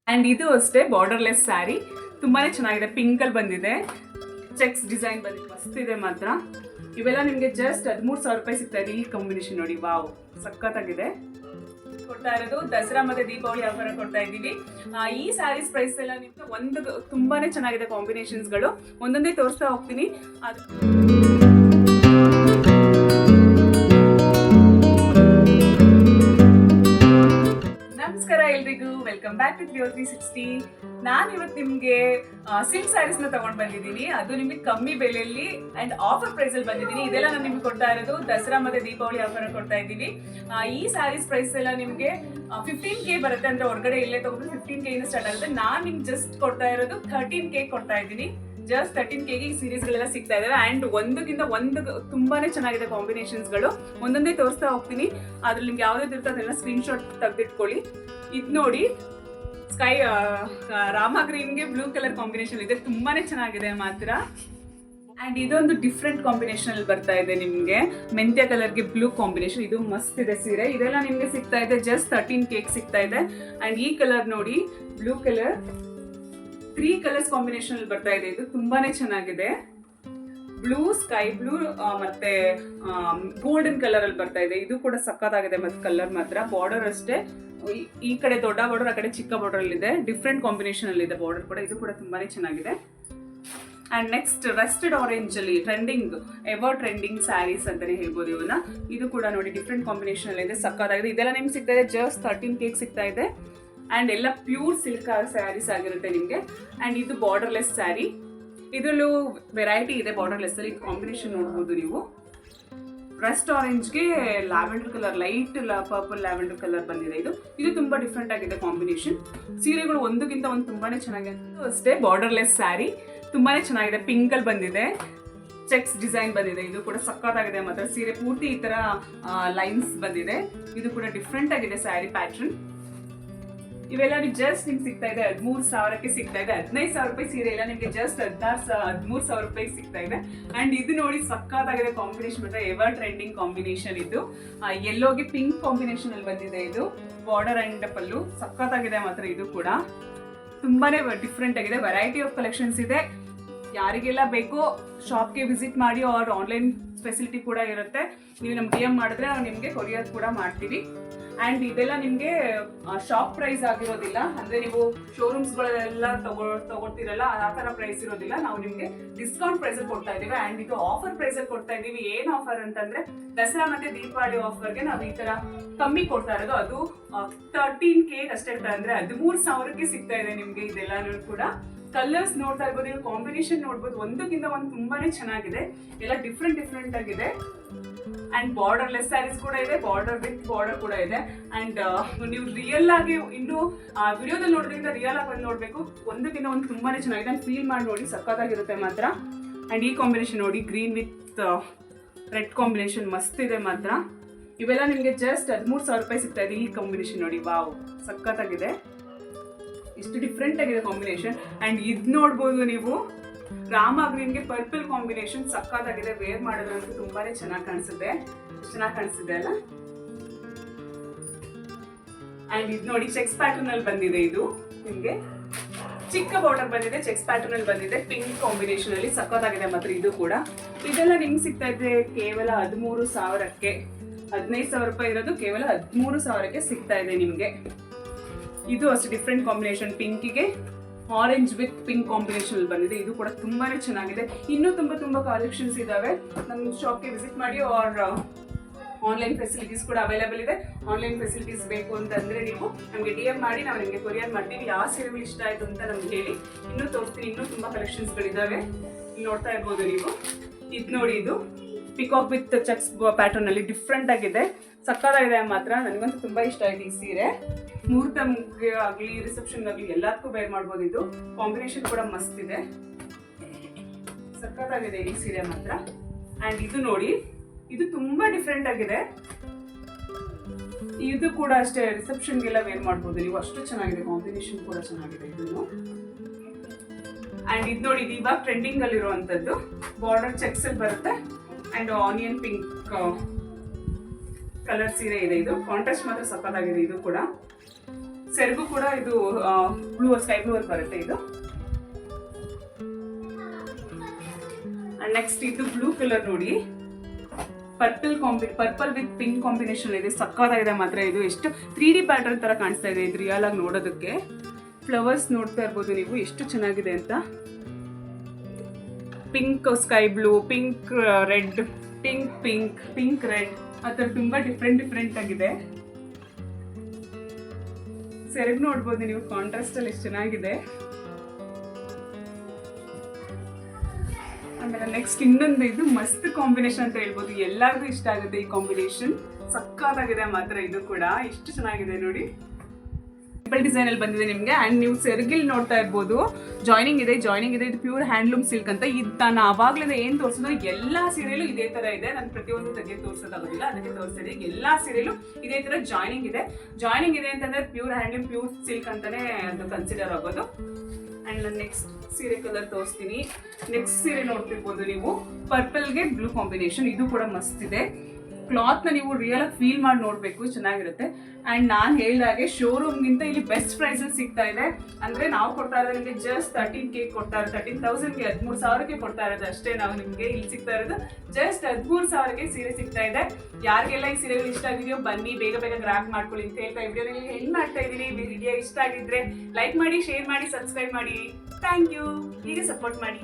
And ಇದು ಅಷ್ಟೇ borderless sari, ತುಂಬಾ ಚೆನ್ನಾಗಿದೆ. ಪಿಂಕಲ್ಲಿ ಬಂದಿದೆ, ಚೆಕ್ಸ್ ಡಿಸೈನ್ ಬಂದಿದೆ, ಮಸ್ತ್ ಇದೆ ಮಾತ್ರ. ಇವೆಲ್ಲ ನಿಮಗೆ ಜಸ್ಟ್ 13,000 ರೂಪಾಯಿ ಸಿಗ್ತಾ ಇದೆ. ಈ ಕಾಂಬಿನೇಷನ್ ನೋಡಿ, ವಾವ್ ಸಖತ್ತಾಗಿದೆ. ಕೊಡ್ತಾ ಇರೋದು ದಸರಾ ಮತ್ತೆ ದೀಪಾವಳಿ ಆಫರ್ ಕೊಡ್ತಾ ಇದ್ದೀವಿ. ಈ ಸ್ಯಾರೀಸ್ ಪ್ರೈಸ್ ಎಲ್ಲ ನಿಮ್ಗೆ ಒಂದು ತುಂಬಾನೇ ಚೆನ್ನಾಗಿದೆ ಕಾಂಬಿನೇಷನ್ಸ್ಗಳು. ಒಂದೊಂದೇ ತೋರಿಸ್ತಾ ಹೋಗ್ತೀನಿ. ನಮಸ್ಕಾರ ಎಲ್ರಿಗೂ, ವೆಲ್ಕಮ್ ಬ್ಯಾಕ್ ಟು 360. ನಾನು ಇವತ್ತು ನಿಮಗೆ ಸಿಲ್ಕ್ ಸ್ಯಾರೀಸ್ನ ತಗೊಂಡು ಬಂದಿದ್ದೀನಿ. ಅದು ನಿಮಗೆ ಕಮ್ಮಿ ಬೆಲೆಯಲ್ಲಿ ಅಂಡ್ ಆಫರ್ ಪ್ರೈಸ್ ಅಲ್ಲಿ ಬಂದಿದ್ದೀನಿ. ಇದೆಲ್ಲ ನಾನು ನಿಮ್ಗೆ ಕೊಡ್ತಾ ಇರೋದು ದಸರಾ ಮತ್ತೆ ದೀಪಾವಳಿ ಆಫರ್ ಕೊಡ್ತಾ ಇದ್ದೀವಿ. ಈ ಸ್ಯಾರೀಸ್ ಪ್ರೈಸ್ ಎಲ್ಲ ನಿಮಗೆ 15K ಬರುತ್ತೆ, ಅಂದ್ರೆ ಹೊರಗಡೆ ಇಲ್ಲೇ ತಗೊಂಡು 15K ಇಂದ ಸ್ಟಾರ್ಟ್ ಆಗುತ್ತೆ. ನಾನು ನಿಮ್ಗೆ ಜಸ್ಟ್ ಕೊಡ್ತಾ ಇರೋದು 13K ಕೊಡ್ತಾ ಇದ್ದೀನಿ. ಜಸ್ಟ್ 13Kಗೆ ಈ ಸೀರೀಸ್ಗಳೆಲ್ಲ ಸಿಗ್ತಾ ಇದಾವೆ. ಅಂಡ್ ಒಂದಕ್ಕಿಂತ ಒಂದು ತುಂಬಾನೇ ಚೆನ್ನಾಗಿದೆ ಕಾಂಬಿನೇಷನ್ಸ್ಗಳು. ಒಂದೊಂದೇ ತೋರಿಸ್ತಾ ಹೋಗ್ತೀನಿ. ಅದ್ರಲ್ಲಿ ನಿಮ್ಗೆ ಯಾವ್ದಾದ್ರು ಇರ್ತದೆ ಅದೆಲ್ಲ ಸ್ಕ್ರೀನ್ ಶಾಟ್ ತೆಗೆದಿಟ್ಕೊಳ್ಳಿ. ಇದು ನೋಡಿ, ಸ್ಕೈ ರಾಮ ಗ್ರೀನ್ಗೆ ಬ್ಲೂ ಕಲರ್ ಕಾಂಬಿನೇಷನ್ ಇದೆ, ತುಂಬಾನೇ ಚೆನ್ನಾಗಿದೆ ಮಾತ್ರ. ಅಂಡ್ ಇದೊಂದು ಡಿಫ್ರೆಂಟ್ ಕಾಂಬಿನೇಷನ್ ಅಲ್ಲಿ ಬರ್ತಾ ಇದೆ ನಿಮ್ಗೆ, ಮೆಂತ್ಯ ಕಲರ್ಗೆ ಬ್ಲೂ ಕಾಂಬಿನೇಷನ್. ಇದು ಮಸ್ತ್ ಇದೆ ಸೀರೆ. ಇದೆಲ್ಲ ನಿಮ್ಗೆ ಸಿಗ್ತಾ ಇದೆ ಜಸ್ಟ್ 13K ಸಿಗ್ತಾ ಇದೆ. ಅಂಡ್ ಈ ಕಲರ್ ನೋಡಿ, ಬ್ಲೂ ಕಲರ್ 3 ಕಲರ್ಸ್ ಕಾಂಬಿನೇಷನ್ ಅಲ್ಲಿ ಬರ್ತಾ ಇದೆ. ಇದು ತುಂಬಾನೇ ಚೆನ್ನಾಗಿದೆ. ಬ್ಲೂ, ಸ್ಕೈ ಬ್ಲೂ ಮತ್ತೆ ಗೋಲ್ಡನ್ ಕಲರ್ ಅಲ್ಲಿ ಬರ್ತಾ ಇದೆ. ಇದು ಕೂಡ ಸಕ್ಕತ್ತಾಗಿದೆ. ಮತ್ತೆ ಕಲರ್ ಮಾತ್ರ, ಬಾರ್ಡರ್ ಅಷ್ಟೇ, ಈ ಕಡೆ ದೊಡ್ಡ ಬಾರ್ಡರ್, ಆ ಕಡೆ ಚಿಕ್ಕ ಬಾರ್ಡರ್ ಅಲ್ಲಿ ಇದೆ. ಡಿಫ್ರೆಂಟ್ ಕಾಂಬಿನೇಷನ್ ಅಲ್ಲಿ ಇದೆ ಬಾರ್ಡರ್ ಕೂಡ. ಇದು ಕೂಡ ತುಂಬಾನೇ ಚೆನ್ನಾಗಿದೆ. ಅಂಡ್ ನೆಕ್ಸ್ಟ್ ರಸ್ಟೆಡ್ ಆರೆಂಜ್ ಅಲ್ಲಿ ಟ್ರೆಂಡಿಂಗ್, ಎವರ್ ಟ್ರೆಂಡಿಂಗ್ ಸ್ಯಾರೀಸ್ ಅಂತಾನೆ ಹೇಳ್ಬೋದು ಇವನ್ನ. ಇದು ಕೂಡ ನೋಡಿ ಡಿಫ್ರೆಂಟ್ ಕಾಂಬಿನೇಷನ್ ಅಲ್ಲಿ ಇದೆ, ಸಕ್ಕತ್ತಾಗಿದೆ. ಇದೆಲ್ಲ ನಿಮ್ಗೆ ಸಿಗ್ತಾ ಇದೆ ಜಸ್ಟ್ 13K ಸಿಗ್ತಾ ಇದೆ. ಅಂಡ್ ಎಲ್ಲ ಪ್ಯೂರ್ ಸಿಲ್ಕ್ ಸ್ಯಾರೀಸ್ ಆಗಿರುತ್ತೆ ನಿಮಗೆ. ಅಂಡ್ ಇದು ಬಾರ್ಡರ್ಲೆಸ್ ಸ್ಯಾರಿ. ಇದರಲ್ಲೂ ವೆರೈಟಿ ಇದೆ ಬಾರ್ಡರ್ಲೆಸ್ ಅಲ್ಲಿ. ಕಾಂಬಿನೇಷನ್ ನೋಡ್ಬೋದು ನೀವು. ರಸ್ಟ್ ಆರೆಂಜ್ಗೆ lavender colour, light purple lavender colour ಬಂದಿದೆ. ಇದು ತುಂಬಾ ಡಿಫ್ರೆಂಟ್ ಆಗಿದೆ ಕಾಂಬಿನೇಷನ್. ಸೀರೆಗಳು ಒಂದಕ್ಕಿಂತ ಒಂದು ತುಂಬಾನೇ ಚೆನ್ನಾಗಿದೆ. ಅಷ್ಟೇ ಬಾರ್ಡರ್ಲೆಸ್ ಸ್ಯಾರಿ, ತುಂಬಾನೇ ಚೆನ್ನಾಗಿದೆ. ಪಿಂಕ್ ಅಲ್ಲಿ ಬಂದಿದೆ, ಚೆಕ್ಸ್ ಡಿಸೈನ್ ಬಂದಿದೆ. ಇದು ಕೂಡ ಸಕ್ಕತ್ತಾಗಿದೆ ಮಾತ್ರ. ಸೀರೆ ಪೂರ್ತಿ ಈ ತರ ಲೈನ್ಸ್ ಬಂದಿದೆ. ಇದು ಕೂಡ ಡಿಫ್ರೆಂಟ್ ಆಗಿದೆ ಸ್ಯಾರಿ ಪ್ಯಾಟರ್ನ್. ಇವೆಲ್ಲ ಜಸ್ಟ್ ನಿಮ್ಗೆ ಸಿಗ್ತಾ ಇದೆ 13,000ಕ್ಕೆ ಸಿಗ್ತಾ ಇದೆ. 15,000 ರೂಪಾಯಿ ಸೀರೆ ಎಲ್ಲ ನಿಮ್ಗೆ ಜಸ್ಟ್ 13,000 ರೂಪಾಯಿ ಸಿಗ್ತಾ ಇದೆ. ಅಂಡ್ ಇದು ನೋಡಿ ಸಕ್ಕತ್ತಾಗಿದೆ ಕಾಂಬಿನೇಷನ್ ಮಾತ್ರ, ಎವರ್ ಟ್ರೆಂಡಿಂಗ್ ಕಾಂಬಿನೇಷನ್. ಇದು ಯೆಲ್ಲೋಗೆ ಪಿಂಕ್ ಕಾಂಬಿನೇಷನ್ ಅಲ್ಲಿ ಬಂದಿದೆ. ಇದು ಬಾರ್ಡರ್ ಅಂಡ್ ಪಲ್ಲು ಸಕ್ಕತ್ತಾಗಿದೆ ಮಾತ್ರ. ಇದು ಕೂಡ ತುಂಬಾನೇ ಡಿಫ್ರೆಂಟ್ ಆಗಿದೆ. ವೆರೈಟಿ ಆಫ್ ಕಲೆಕ್ಷನ್ಸ್ ಇದೆ. ಯಾರಿಗೆಲ್ಲ ಬೇಕೋ ಶಾಪ್ಗೆ ವಿಸಿಟ್ ಮಾಡಿ. ಅವ್ರ ಆನ್ಲೈನ್ ಫೆಸಿಲಿಟಿ ಕೂಡ ಇರುತ್ತೆ. ನೀವು ನಮ್ಗೆ DM ಮಾಡಿದ್ರೆ ನಾವು ನಿಮಗೆ ಕೊರಿಯರ್ ಕೂಡ ಮಾಡ್ತೀವಿ. ಅಂಡ್ ಇದೆಲ್ಲ ನಿಮಗೆ ಶಾಪ್ ಪ್ರೈಸ್ ಆಗಿರೋದಿಲ್ಲ, ಅಂದ್ರೆ ನೀವು ಶೋರೂಮ್ಸ್ಗಳೆಲ್ಲ ತಗೊಳ್ತಿರಲ್ಲ ಆ ತರ ಪ್ರೈಸ್ ಇರೋದಿಲ್ಲ. ನಾವು ನಿಮ್ಗೆ ಡಿಸ್ಕೌಂಟ್ ಪ್ರೈಸ್ ಅಲ್ಲಿ ಕೊಡ್ತಾ ಇದೀವಿ. ಅಂಡ್ ಇದು ಆಫರ್ ಪ್ರೈಸ್ ಅಲ್ಲಿ ಕೊಡ್ತಾ ಇದೀವಿ. ಏನ್ ಆಫರ್ ಅಂತಂದ್ರೆ ದಸರಾ ಮತ್ತೆ ದೀಪಾವಳಿ ಆಫರ್ಗೆ ನಾವು ಈ ತರ ಕಮ್ಮಿ ಕೊಡ್ತಾ ಇರೋದು. ಅದು 13K ಅಷ್ಟೇ, ಅಂದ್ರೆ 13,000ಕ್ಕೆ ಸಿಗ್ತಾ ಇದೆ ನಿಮ್ಗೆ. ಇದೆಲ್ಲ ಕೂಡ ಕಲರ್ಸ್ ನೋಡ್ತಾ ಇರ್ಬೋದು, ನೀವು ಕಾಂಬಿನೇಷನ್ ನೋಡ್ಬೋದು. ಒಂದಕ್ಕಿಂತ ಒಂದು ತುಂಬಾನೇ ಚೆನ್ನಾಗಿದೆ. ಎಲ್ಲ ಡಿಫ್ರೆಂಟ್ ಆಗಿದೆ. ಅಂಡ್ ಬಾರ್ಡರ್ಲೆಸ್ ಸ್ಯಾರೀಸ್ ಕೂಡ ಇದೆ, ಬಾರ್ಡರ್ ವಿತ್ ಬಾರ್ಡರ್ ಕೂಡ ಇದೆ. ಅಂಡ್ ನೀವು ರಿಯಲ್ ಆಗಿ ಇನ್ನು ವಿಡಿಯೋದಲ್ಲಿ ನೋಡೋದ್ರಿಂದ ರಿಯಲ್ ಆಗಿ ಬಂದು ನೋಡ್ಬೇಕು. ಒಂದಕ್ಕಿಂತ ಒಂದು ತುಂಬಾನೇ ಚೆನ್ನಾಗಿದೆ. ಅಂಡ್ ಫೀಲ್ ಮಾಡಿ ನೋಡಿ, ಸಕ್ಕತ್ತಾಗಿರುತ್ತೆ ಮಾತ್ರ. ಅಂಡ್ ಈ ಕಾಂಬಿನೇಷನ್ ನೋಡಿ, ಗ್ರೀನ್ ವಿತ್ ರೆಡ್ ಕಾಂಬಿನೇಷನ್ ಮಸ್ತ್ ಇದೆ ಮಾತ್ರ. ಇವೆಲ್ಲ ನಿಮಗೆ ಜಸ್ಟ್ 13,000 ರೂಪಾಯಿ ಸಿಗ್ತಾ ಇದೆ. ಈ ಕಾಂಬಿನೇಷನ್ ನೋಡಿ, ವಾವ್ ಸಕ್ಕತ್ತಾಗಿದೆ. ಇಷ್ಟು ಡಿಫ್ರೆಂಟ್ ಆಗಿದೆ ಕಾಂಬಿನೇಷನ್. ಅಂಡ್ ಇದು ನೋಡ್ಬೋದು ನೀವು, ರಾಮ ಗ್ರೀನ್ಗೆ ಪರ್ಪಲ್ ಕಾಂಬಿನೇಷನ್ ಸಕ್ಕತ್ತಾಗಿದೆ. ವೇರ್ ಮಾಡೋದ್ರಂತೂ ತುಂಬಾನೇ ಚೆನ್ನಾಗಿ ಕಾಣಿಸುತ್ತೆ ಅಲ್ಲ. ಅಂಡ್ ಇದು ನೋಡಿ, ಚೆಕ್ಸ್ ಪ್ಯಾಟರ್ನ್ ಅಲ್ಲಿ ಬಂದಿದೆ. ಇದು ನಿಮ್ಗೆ ಚಿಕ್ಕ ಬಾರ್ಡರ್ ಬಂದಿದೆ, ಚೆಕ್ಸ್ ಪ್ಯಾಟರ್ನ್ ಅಲ್ಲಿ ಬಂದಿದೆ, ಪಿಂಕ್ ಕಾಂಬಿನೇಷನ್ ಅಲ್ಲಿ ಸಕ್ಕತ್ತಾಗಿದೆ ಮಾತ್ರ. ಇದು ಕೂಡ ಇದೆಲ್ಲ ನಿಮ್ಗೆ ಸಿಗ್ತಾ ಇದೆ ಕೇವಲ 13,000ಕ್ಕೆ. 15,000 ರೂಪಾಯಿ ಇರೋದು ಕೇವಲ 13,000ಕ್ಕೆ ಸಿಗ್ತಾ ಇದೆ ನಿಮ್ಗೆ. ಇದು ಅಷ್ಟು ಡಿಫ್ರೆಂಟ್ ಕಾಂಬಿನೇಷನ್, ಪಿಂಕಿಗೆ ಆರೆಂಜ್ ವಿತ್ ಪಿಂಕ್ ಕಾಂಬಿನೇಷನ್ ಅಲ್ಲಿ ಬಂದಿದೆ. ಇದು ಕೂಡ ತುಂಬಾನೇ ಚೆನ್ನಾಗಿದೆ. ಇನ್ನೂ ತುಂಬಾ ಕಲೆಕ್ಷನ್ಸ್ ಇದಾವೆ. ನಮ್ಮ ಶಾಪ್ಗೆ ವಿಸಿಟ್ ಮಾಡಿ. ಆರ್ ಆನ್ಲೈನ್ ಫೆಸಿಲಿಟೀಸ್ ಕೂಡ ಅವೈಲೇಬಲ್ ಇದೆ. ಆನ್ಲೈನ್ ಫೆಸಿಲಿಟೀಸ್ ಬೇಕು ಅಂತಂದ್ರೆ ನೀವು ನಮಗೆ DM ಮಾಡಿ, ನಾವು ನಿಮಗೆ ಕೊರಿಯರ್ ಮಾಡ್ತೀವಿ. ಯಾವ ಸೀರೆಗಳು ಇಷ್ಟ ಆಯ್ತು ಅಂತ ನಮ್ಗೆ ಹೇಳಿ, ಇನ್ನೂ ತೋರಿಸ್ತೀನಿ. ಇನ್ನೂ ತುಂಬಾ ಕಲೆಕ್ಷನ್ಸ್ಗಳಿದಾವೆ, ನೋಡ್ತಾ ಇರ್ಬೋದು ನೀವು. ಇದು ನೋಡಿ, ಇದು ಪಿಕಾಕ್ ವಿತ್ ಚೆಕ್ಸ್ ಪ್ಯಾಟರ್ನ್ ಅಲ್ಲಿ ಡಿಫ್ರೆಂಟ್ ಆಗಿದೆ, ಸಕ್ಕತ್ತಾಗಿದೆ ಮಾತ್ರ. ನನಗಂತೂ ತುಂಬಾ ಇಷ್ಟ ಆಯ್ತು ಈ ಸೀರೆ. ಮುಹೂರ್ತಕ್ಕೆ ಆಗಲಿ, ರಿಸೆಪ್ಷನ್ ಆಗಲಿ ಎಲ್ಲದಕ್ಕೂ ವೇರ್ ಮಾಡ್ಬೋದು. ಇದು ಕಾಂಬಿನೇಷನ್ ಕೂಡ ಮಸ್ತ್ ಇದೆ, ಸಕ್ಕತ್ತಾಗಿದೆ ಈ ಸೀರೆ ಮಾತ್ರ. ಅಂಡ್ ಇದು ನೋಡಿ, ಇದು ತುಂಬಾ ಡಿಫ್ರೆಂಟ್ ಆಗಿದೆ. ಇದು ಕೂಡ ಅಷ್ಟೇ, ರಿಸೆಪ್ಷನ್ಗೆಲ್ಲ ವೇರ್ ಮಾಡ್ಬೋದು ನೀವು. ಅಷ್ಟು ಚೆನ್ನಾಗಿದೆ, ಕಾಂಬಿನೇಷನ್ ಕೂಡ ಚೆನ್ನಾಗಿದೆ ಇದನ್ನು. ಅಂಡ್ ಇದು ನೋಡಿ, ಇದು ಇವಾಗ ಟ್ರೆಂಡಿಂಗ್ ಅಲ್ಲಿ ಇರುವಂತದ್ದು. ಬಾರ್ಡರ್ ಚೆಕ್ಸ್ ಅಲ್ಲಿ ಬರುತ್ತೆ. ಅಂಡ್ ಆನಿಯನ್ ಪಿಂಕ್ ಕಲರ್ ಸೀರೆ ಇದೆ. ಇದು ಕಾಂಟ್ರಾಸ್ಟ್ ಮಾತ್ರ ಸಕ್ಕತ್ತಾಗಿದೆ. ಇದು ಕೂಡ ಸೆರಗು ಕೂಡ ಇದು ಬ್ಲೂ ಸ್ಕೈ ಬ್ಲೂ ಅಲ್ಲಿ ಬರುತ್ತೆ ಇದು. ನೆಕ್ಸ್ಟ್ ಇದು ಬ್ಲೂ ಕಲರ್ ನೋಡಿ, ಪರ್ಪಲ್ ವಿತ್ ಪಿಂಕ್ ಕಾಂಬಿನೇಷನ್ ಇದೆ, ಸಕ್ಕತ್ತಾಗಿದೆ ಮಾತ್ರ ಇದು. ಎಷ್ಟು 3D ಪ್ಯಾಟರ್ನ್ ತರ ಕಾಣಿಸ್ತಾ ಇದೆ ಇದು ರಿಯಲ್ ಆಗಿ ನೋಡೋದಕ್ಕೆ. ಫ್ಲವರ್ಸ್ ನೋಡ್ತಾ ಇರ್ಬೋದು ನೀವು ಎಷ್ಟು ಚೆನ್ನಾಗಿದೆ ಅಂತ. Pink sky blue, pink red, pink red ಆ ಥರ ತುಂಬಾ ಡಿಫ್ರೆಂಟ್ ಆಗಿದೆ. ಸೆರಗು ನೋಡ್ಬೋದು ನೀವು ಕಾಂಟ್ರಾಸ್ಟ್ ಅಲ್ಲಿ ಎಷ್ಟು ಚೆನ್ನಾಗಿದೆ. ಆಮೇಲೆ ನೆಕ್ಸ್ಟ್ ಇನ್ನೊಂದು ಇದು ಮಸ್ತ್ ಕಾಂಬಿನೇಷನ್ ಅಂತ ಹೇಳ್ಬೋದು, ಎಲ್ಲರಿಗೂ ಇಷ್ಟ ಆಗುತ್ತೆ ಈ ಕಾಂಬಿನೇಷನ್. ಸಕ್ಕತ್ತಾಗಿದೆ ಮಾತ್ರ ಇದು ಕೂಡ, ಎಷ್ಟು ಚೆನ್ನಾಗಿದೆ ನೋಡಿ. ಸಿಂಪಲ್ ಡಿಸೈನ್ ಅಲ್ಲಿ ಬಂದಿದೆ ನಿಮಗೆ. ಅಂಡ್ ನೀವು ಸೆರಗಿಲ್ ನೋಡ್ತಾ ಇರ್ಬೋದು ಜಾಯ್ನಿಂಗ್ ಇದೆ ಇದು ಪ್ಯೂರ್ ಹ್ಯಾಂಡ್ಲೂಮ್ ಸಿಲ್ಕ್ ಅಂತ. ಇದು ನಾನು ಆವಾಗಲೇ ಏನ್ ತೋರಿಸಿದ್ರು ಎಲ್ಲಾ ಸೀರೆಯಲ್ಲೂ ಇದೇ ತರ ಇದೆ. ನಾನು ಪ್ರತಿಯೊಂದು ತೆಗೆದು ತೋರಿಸೋದಾಗೋದಿಲ್ಲ, ಅದಕ್ಕೆ ತೋರಿಸ್ತಿದೆ. ಎಲ್ಲಾ ಸೀರೆಯಲ್ಲೂ ಇದೇ ತರ ಜಾಯ್ನಿಂಗ್ ಇದೆ ಅಂತಂದ್ರೆ ಪ್ಯೂರ್ ಹ್ಯಾಂಡ್ಲೂಮ್ ಪ್ಯೂರ್ ಸಿಲ್ಕ್ ಅಂತಾನೆ ಅದು ಕನ್ಸಿಡರ್ ಆಗೋದು. ಅಂಡ್ ನಾನು ನೆಕ್ಸ್ಟ್ ಸೀರೆ ಕಲರ್ ತೋರಿಸ್ತೀನಿ. ನೆಕ್ಸ್ಟ್ ಸೀರೆ ನೋಡ್ತಿರ್ಬೋದು ನೀವು, ಪರ್ಪಲ್ಗೆ ಬ್ಲೂ ಕಾಂಬಿನೇಷನ್. ಇದು ಕೂಡ ಮಸ್ತ್ ಇದೆ. ಕ್ಲಾತ್ ನ ನೀವು ರಿಯಲ್ ಆಗಿ ಫೀಲ್ ಮಾಡಿ ನೋಡ್ಬೇಕು, ಚೆನ್ನಾಗಿರುತ್ತೆ. ಅಂಡ್ ನಾನು ಹೇಳಿದಾಗೆ ಶೋರೂಮ್ಗಿಂತ ಇಲ್ಲಿ ಬೆಸ್ಟ್ ಪ್ರೈಸ್ ಅಲ್ಲಿ ಸಿಗ್ತಾ ಇದೆ. ಅಂದ್ರೆ ನಾವು ಕೊಡ್ತಾ ಇರೋದು ನಿಮಗೆ ಜಸ್ಟ್ 13K ಕೊಡ್ತಾ ಇರೋದು, 13,000ಗೆ 13,000ಕ್ಕೆ ಕೊಡ್ತಾ ಇರೋದು ಅಷ್ಟೇ. ನಾವು ನಿಮಗೆ ಇಲ್ಲಿ ಸಿಗ್ತಾ ಇರೋದು ಜಸ್ಟ್ 13,000ಕ್ಕೆ ಸೀರೆ ಸಿಗ್ತಾ ಇದೆ. ಯಾರಿಗೆಲ್ಲ ಈ ಸೀರೆಗಳು ಇಷ್ಟ ಆಗಿದೆಯೋ ಬನ್ನಿ ಬೇಗ ಗ್ರಾಪ್ ಮಾಡ್ಕೊಳ್ಳಿ ಅಂತ ಹೇಳ್ತಾ ವಿಡಿಯೋನಲ್ಲಿ ಹೆಂಗ್ ಮಾಡ್ತಾ ಇದೀನಿ. ವಿಡಿಯೋ ಇಷ್ಟ ಆಗಿದ್ರೆ ಲೈಕ್ ಮಾಡಿ, ಶೇರ್ ಮಾಡಿ, ಸಬ್ಸ್ಕ್ರೈಬ್ ಮಾಡಿ. Thank you. ಹೀಗೆ ಸಪೋರ್ಟ್ ಮಾಡಿ.